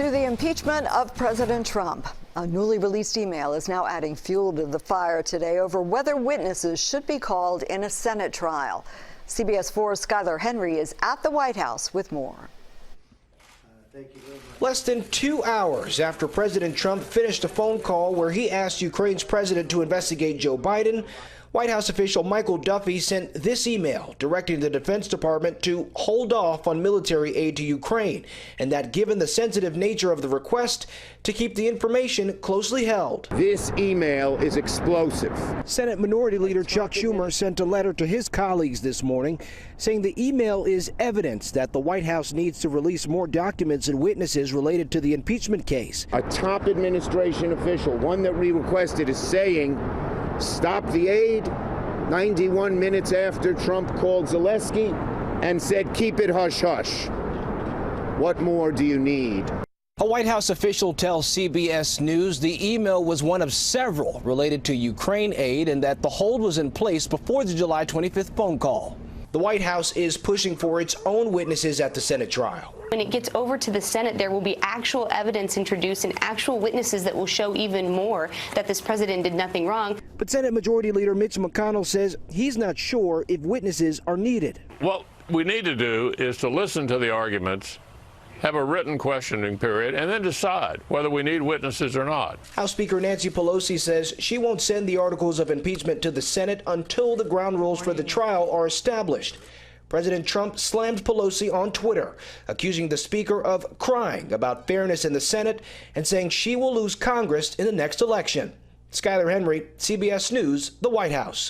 To the impeachment of President Trump. A newly released email is now adding fuel to the fire today over whether witnesses should be called in a Senate trial. CBS 4's Skylar Henry is at the White House with more. Less than 2 hours after President Trump finished a phone call where he asked Ukraine's president to investigate Joe Biden, White House official Michael Duffy sent this email directing the Defense Department to hold off on military aid to Ukraine, and that given the sensitive nature of the request, to keep the information closely held. This email is explosive. Senate Minority Leader Chuck Schumer sent a letter to his colleagues this morning saying the email is evidence that the White House needs to release more documents and witnesses related to the impeachment case. A top administration official, one that we requested, is saying stop the aid 91 minutes after Trump called Zelensky and said keep it hush-hush. What more do you need? A White House official tells CBS News the email was one of several related to Ukraine aid and that the hold was in place before the July 25th phone call. The White House is pushing for its own witnesses at the Senate trial. When it gets over to the Senate, there will be actual evidence introduced and actual witnesses that will show even more that this president did nothing wrong. But Senate Majority Leader Mitch McConnell says he's not sure if witnesses are needed. What we need to do is to listen to the arguments, have a written questioning period, and then decide whether we need witnesses or not. House Speaker Nancy Pelosi says she won't send the articles of impeachment to the Senate until the ground rules for the trial are established. President Trump slammed Pelosi on Twitter, accusing the Speaker of crying about fairness in the Senate and saying she will lose Congress in the next election. Skylar Henry, CBS News, the White House.